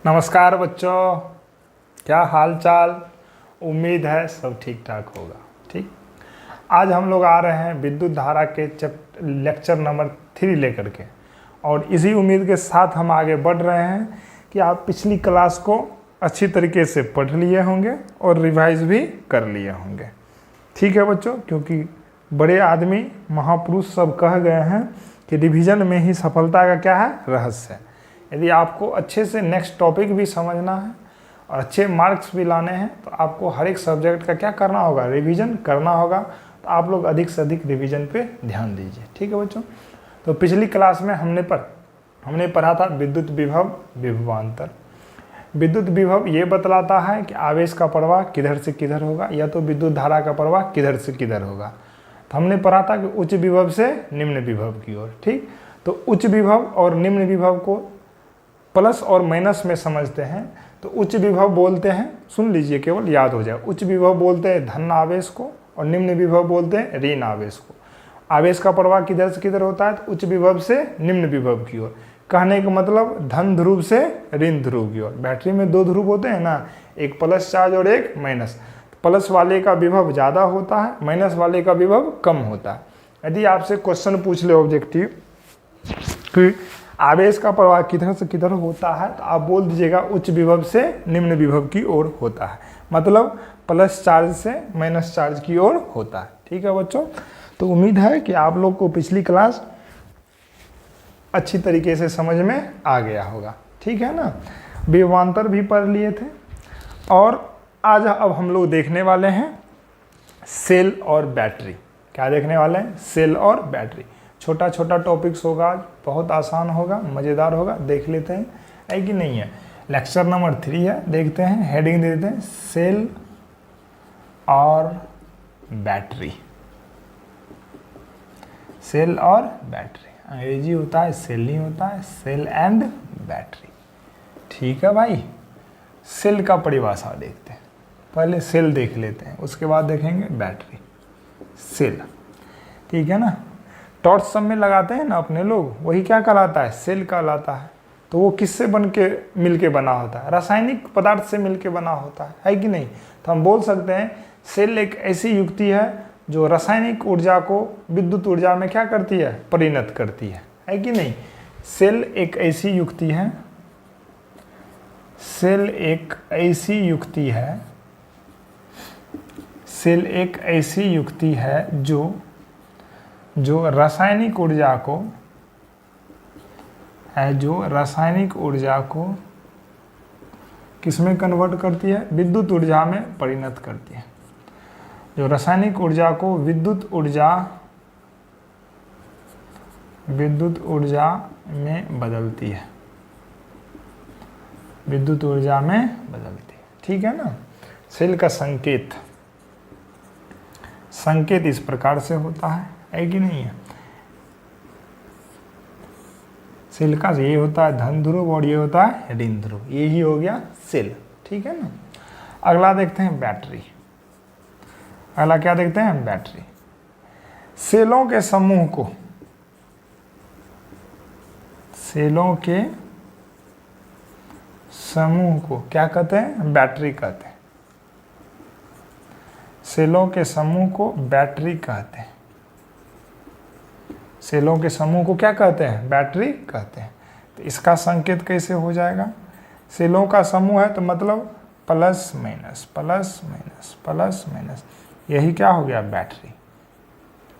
नमस्कार बच्चों, क्या हाल चाल। उम्मीद है सब ठीक ठाक होगा। ठीक, आज हम लोग आ रहे हैं विद्युत धारा के लेक्चर नंबर 3 लेकर के, और इसी उम्मीद के साथ हम आगे बढ़ रहे हैं कि आप पिछली क्लास को अच्छी तरीके से पढ़ लिए होंगे और रिवाइज भी कर लिए होंगे। ठीक है बच्चों, क्योंकि बड़े आदमी महापुरुष सब कह गए हैं कि रिवीजन में ही सफलता का क्या है, रहस्य है। यदि आपको अच्छे से नेक्स्ट टॉपिक भी समझना है और अच्छे मार्क्स भी लाने हैं तो आपको हर एक सब्जेक्ट का क्या करना होगा, रिवीजन करना होगा। तो आप लोग अधिक से अधिक रिवीजन पे ध्यान दीजिए। ठीक है बच्चों, तो पिछली क्लास में हमने पढ़ा था विद्युत विभव विभवांतर। विद्युत विभव ये बतलाता है कि आवेश का प्रवाह किधर से किधर होगा, या तो विद्युत धारा का प्रवाह किधर से किधर होगा। तो हमने पढ़ा था कि उच्च विभव से निम्न विभव की ओर। ठीक, तो उच्च विभव और निम्न विभव को प्लस और माइनस में समझते हैं। तो उच्च विभव बोलते हैं, सुन लीजिए केवल याद हो जाए, उच्च विभव बोलते हैं धन आवेश को और निम्न विभव बोलते हैं ऋण आवेश को। आवेश का प्रवाह किधर से किधर होता है, तो उच्च विभव से निम्न विभव की ओर। कहने का मतलब धन ध्रुव से ऋण ध्रुव की ओर। बैटरी में 2 ध्रुव होते हैं ना, एक प्लस चार्ज और एक माइनस। प्लस वाले का विभव ज़्यादा होता है, माइनस वाले का विभव कम होता है। यदि आपसे क्वेश्चन पूछ ले ऑब्जेक्टिव कि आवेश का प्रवाह किधर से किधर होता है, तो आप बोल दीजिएगा उच्च विभव से निम्न विभव की ओर होता है, मतलब प्लस चार्ज से माइनस चार्ज की ओर होता है। ठीक है बच्चों, तो उम्मीद है कि आप लोग को पिछली क्लास अच्छी तरीके से समझ में आ गया होगा। ठीक है ना, विभवांतर भी पढ़ लिए थे, और आज अब हम लोग देखने वाले हैं सेल और बैटरी। क्या देखने वाले हैं, सेल और बैटरी। छोटा छोटा टॉपिक्स होगा, बहुत आसान होगा, मज़ेदार होगा, देख लेते हैं है कि नहीं है। लेक्चर नंबर 3 है, देखते हैं, हेडिंग दे देते हैं सेल और बैटरी। सेल और बैटरी, अंग्रेजी होता है सेल, नहीं होता है सेल एंड बैटरी। ठीक है भाई, सेल का परिभाषा देखते हैं, पहले सेल देख लेते हैं, उसके बाद देखेंगे बैटरी। सेल, ठीक है ना, टॉर्च सब में लगाते हैं ना अपने लोग, वही क्या कहलाता है, सेल कहलाता है। तो वो किससे मिल के बना होता है, रासायनिक पदार्थ से मिल के बना होता है कि नहीं। तो हम बोल सकते हैं सेल एक ऐसी युक्ति है जो रासायनिक ऊर्जा को विद्युत ऊर्जा में क्या करती है, परिणत करती है कि नहीं। सेल एक ऐसी युक्ति है, सेल एक ऐसी युक्ति है, सेल एक ऐसी युक्ति है जो रासायनिक ऊर्जा को किसमें कन्वर्ट करती है, विद्युत ऊर्जा में परिणत करती है। जो रासायनिक ऊर्जा को विद्युत ऊर्जा में बदलती है, विद्युत ऊर्जा में बदलती है। ठीक है ना। सेल का संकेत इस प्रकार से होता है कि नहीं है। सेल का ये होता है धन ध्रुव और ये होता है ऋण ध्रुव, ये ही हो गया सेल। ठीक है ना। अगला देखते हैं बैटरी। अगला क्या देखते हैं, बैटरी। सेलों के समूह को क्या कहते हैं, बैटरी कहते हैं। सेलों के समूह को बैटरी कहते हैं। सेलों के समूह को क्या कहते हैं, बैटरी कहते हैं। तो इसका संकेत कैसे हो जाएगा, सेलों का समूह है तो मतलब plus minus plus minus plus minus, यही क्या हो गया, बैटरी।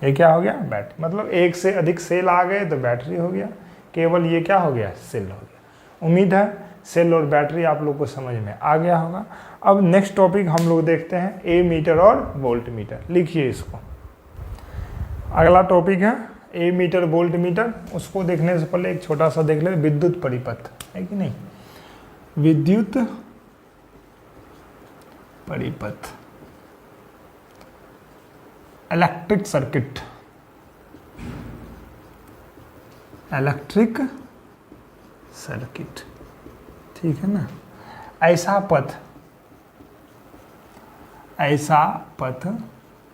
ये क्या हो गया, बैटरी। मतलब एक से अधिक सेल आ गए तो बैटरी हो गया, केवल ये क्या हो गया, सेल हो गया। उम्मीद है सेल और बैटरी आप लोग को समझ में आ गया होगा। अब नेक्स्ट टॉपिक हम लोग देखते हैं ए मीटर और वोल्ट मीटर। लिखिए इसको, अगला टॉपिक है ए मीटर वोल्ट मीटर। उसको देखने से पहले एक छोटा सा देख ले विद्युत परिपथ, है कि नहीं। विद्युत परिपथ, इलेक्ट्रिक सर्किट, इलेक्ट्रिक सर्किट। ठीक है ना। ऐसा पथ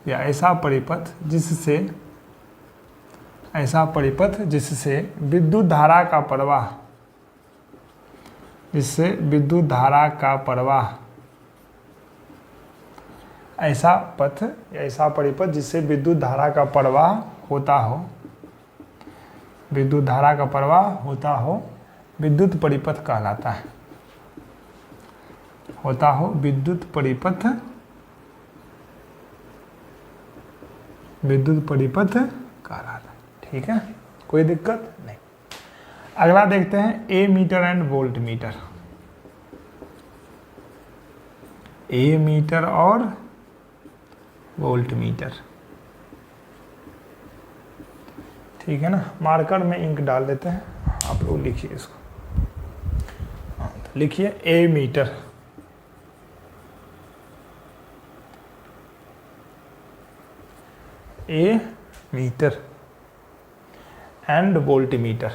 या ऐसा परिपथ जिससे विद्युत धारा का प्रवाह जिससे विद्युत धारा का प्रवाह, ऐसा पथ या ऐसा परिपथ जिससे विद्युत धारा का प्रवाह होता हो, विद्युत धारा का प्रवाह होता हो, विद्युत परिपथ कहलाता है, होता हो विद्युत परिपथ, विद्युत परिपथ कहलाता है। ठीक है, कोई दिक्कत नहीं। अगला देखते हैं ammeter and voltmeter. Ammeter और वोल्ट मीटर, ठीक है ना। मार्कर में इंक डाल देते हैं, आप लोग लिखिए इसको। हाँ, तो लिखिए ammeter, ammeter and voltmeter.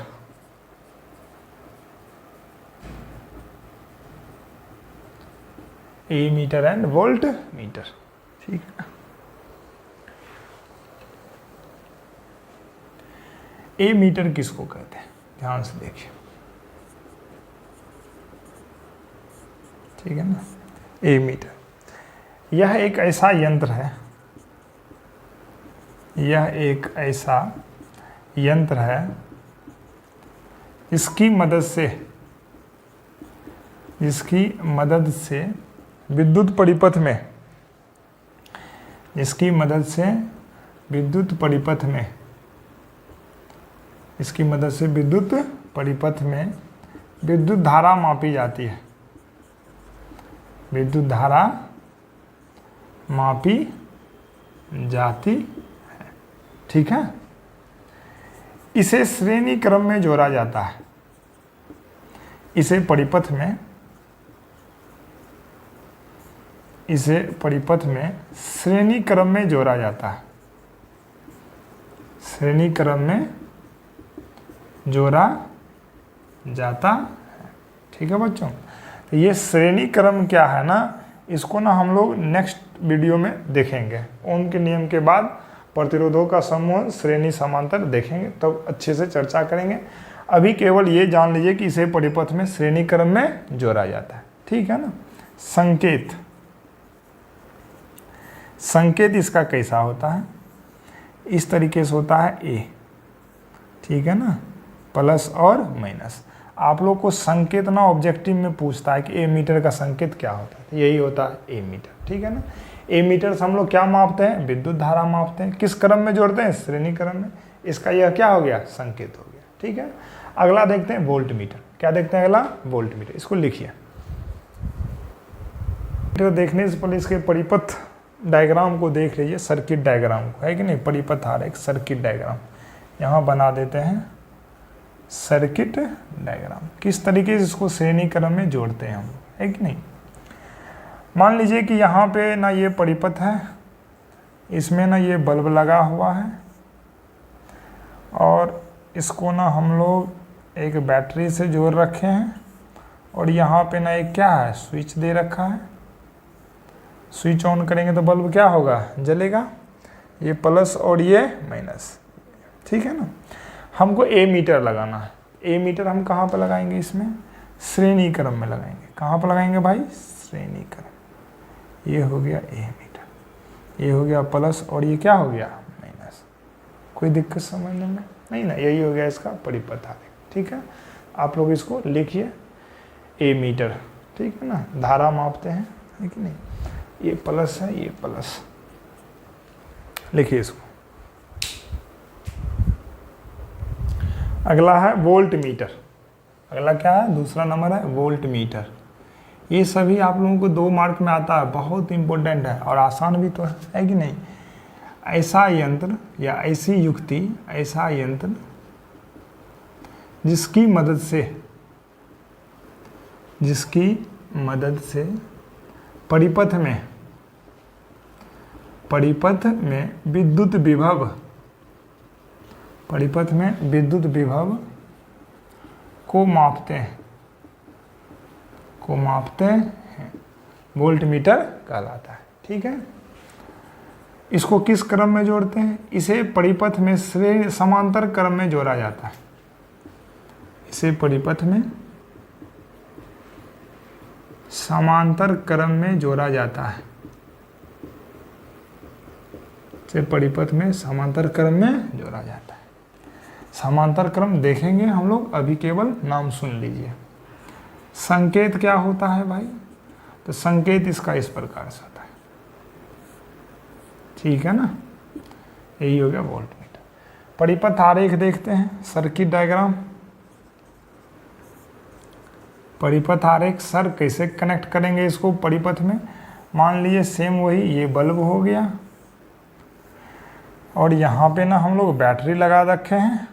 Ammeter and voltmeter, ठीक है। ए मीटर किसको कहते हैं, ध्यान से देखिए, ठीक है ना। ए मीटर यह एक ऐसा यंत्र है, यह एक ऐसा यंत्र है जिसकी मदद से विद्युत परिपथ में, जिसकी मदद से विद्युत परिपथ में, इसकी मदद से विद्युत परिपथ में विद्युत धारा मापी जाती है, विद्युत धारा मापी जाती है, ठीक है। इसे श्रेणी क्रम में जोड़ा जाता है, इसे परिपथ में, इसे परिपथ में श्रेणी क्रम में जोड़ा जाता है, श्रेणी क्रम में जोड़ा जाता है, ठीक है बच्चों। तो ये श्रेणी क्रम क्या है ना, इसको ना हम लोग नेक्स्ट वीडियो में देखेंगे। ओम के नियम के बाद प्रतिरोधों का समूह श्रेणी समांतर देखेंगे, तब तो अच्छे से चर्चा करेंगे। अभी केवल ये जान लीजिए कि इसे परिपथ में श्रेणी क्रम में जोड़ा जाता है, ठीक है ना। संकेत, संकेत इसका कैसा होता है, इस तरीके से होता है ए, ठीक है ना, प्लस और माइनस। आप लोग को संकेत ना ऑब्जेक्टिव में पूछता है कि ए मीटर का संकेत क्या होता है, यही होता है ए मीटर, ठीक है ना। ए मीटर से हम लोग क्या मापते हैं, विद्युत धारा मापते हैं, किस क्रम में जोड़ते हैं, श्रेणी क्रम में। इसका यह क्या हो गया, संकेत हो गया, ठीक है। अगला देखते हैं वोल्ट मीटर। क्या देखते हैं अगला, वोल्ट मीटर। इसको लिखिए। तो देखने से पहले इसके परिपथ डायग्राम को देख लीजिए, सर्किट डायग्राम को, है कि नहीं। परिपथ आ रहा है, एक सर्किट डायग्राम यहाँ बना देते हैं, सर्किट डायग्राम। किस तरीके से इसको श्रेणी क्रम में जोड़ते हैं हम, है कि नहीं। मान लीजिए कि यहाँ पे ना ये परिपथ है, इसमें ना ये बल्ब लगा हुआ है, और इसको ना हम लोग एक बैटरी से जोड़ रखे हैं, और यहाँ पे ना एक क्या है, स्विच दे रखा है। स्विच ऑन करेंगे तो बल्ब क्या होगा, जलेगा। ये प्लस और ये माइनस, ठीक है ना। हमको ए मीटर लगाना है। ए मीटर हम कहाँ पर लगाएंगे, इसमें श्रेणी क्रम में लगाएंगे। कहाँ पर लगाएंगे भाई, श्रेणी क्रम। ये हो गया ए मीटर, ये हो गया प्लस, और ये क्या हो गया, माइनस। कोई दिक्कत समझने में नहीं ना, यही हो गया इसका परिपथ आरेख, ठीक है। आप लोग इसको लिखिए, ए मीटर, ठीक है ना। धारा मापते हैं, है कि नहीं। ये प्लस है, ये प्लस, लिखिए इसको। अगला है वोल्ट मीटर। अगला क्या है, दूसरा नंबर है वोल्ट मीटर। ये सभी आप लोगों को 2 मार्क में आता है, बहुत इंपॉर्टेंट है और आसान भी तो है कि नहीं। ऐसा यंत्र या ऐसी युक्ति, ऐसा यंत्र जिसकी मदद से परिपथ में विद्युत विभव को मापते हैं, वोल्ट मीटर कहलाता है, ठीक है। इसको किस क्रम में जोड़ते हैं, इसे परिपथ में श्रेणी समांतर क्रम में जोड़ा जाता है। इसे परिपथ में समांतर क्रम में जोड़ा जाता है, से परिपथ में समांतर क्रम में जोड़ा जाता है। समांतर क्रम देखेंगे हम लोग, अभी केवल नाम सुन लीजिए। संकेत क्या होता है भाई? तो संकेत इसका इस प्रकार से होता है, ठीक है ना, यही हो गया वोल्टमीटर। परिपथ आरेख देखते हैं, सर्किट डायग्राम। परिपथ आरेख, सर कैसे कनेक्ट करेंगे इसको परिपथ में? मान लीजिए सेम वही, ये बल्ब हो गया और यहाँ पे ना हम लोग बैटरी लगा रखे हैं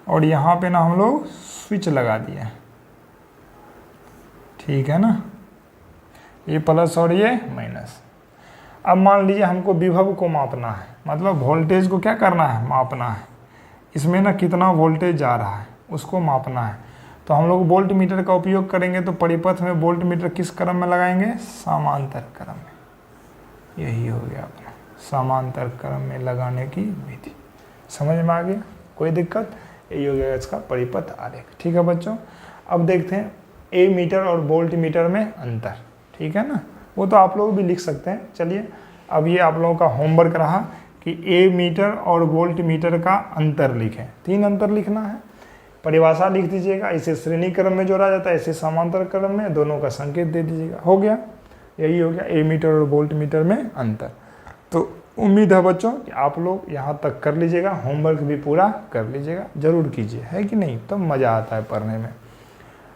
और यहाँ पे ना हम लोग स्विच लगा दिए हैं, ठीक है ना, ये प्लस और ये माइनस। अब मान लीजिए हमको विभव को मापना है, मतलब वोल्टेज को क्या करना है? मापना है। इसमें ना कितना वोल्टेज जा रहा है उसको मापना है, तो हम लोग वोल्ट मीटर का उपयोग करेंगे। तो परिपथ में वोल्ट मीटर किस क्रम में लगाएंगे? समांतर क्रम में। यही हो गया अपना समांतर क्रम में लगाने की विधि। समझ में आ गया? कोई दिक्कत? यही हो गया इसका परिपथ आरेख, ठीक है बच्चों। अब देखते हैं ए मीटर और वोल्ट मीटर में अंतर, ठीक है ना, वो तो आप लोग भी लिख सकते हैं। चलिए अब ये आप लोगों का होमवर्क रहा कि ए मीटर और वोल्ट मीटर का अंतर लिखें। 3 अंतर लिखना है, परिभाषा लिख दीजिएगा, इसे श्रेणी क्रम में जोड़ा जाता है, इसे समांतर क्रम में, दोनों का संकेत दे दीजिएगा। हो गया, यही हो गया ए मीटर और वोल्ट मीटर में अंतर। तो उम्मीद है बच्चों कि आप लोग यहाँ तक कर लीजिएगा, होमवर्क भी पूरा कर लीजिएगा, ज़रूर कीजिए, है कि नहीं? तो मज़ा आता है पढ़ने में।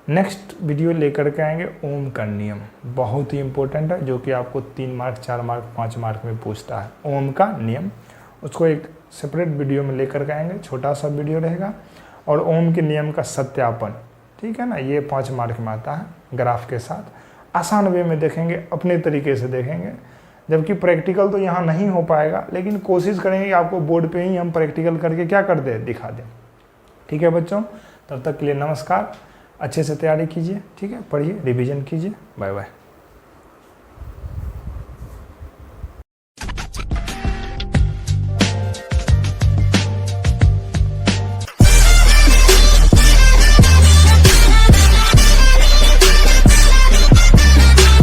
नेक्स्ट वीडियो लेकर के आएंगे ओम का नियम, बहुत ही इंपॉर्टेंट है, जो कि आपको 3 मार्क 4 मार्क 5 मार्क में पूछता है। ओम का नियम, उसको एक सेपरेट वीडियो में लेकर के आएंगे, छोटा सा वीडियो रहेगा। और ओम के नियम का सत्यापन, ठीक है ना, ये 5 मार्क में आता है, ग्राफ के साथ आसान वे में देखेंगे, अपने तरीके से देखेंगे। जबकि प्रैक्टिकल तो यहाँ नहीं हो पाएगा, लेकिन कोशिश करेंगे कि आपको बोर्ड पे ही हम प्रैक्टिकल करके क्या कर दें, दिखा दें। ठीक है बच्चों, तब तक के लिए नमस्कार, अच्छे से तैयारी कीजिए, ठीक है, पढ़िए, रिवीजन कीजिए, बाय बाय।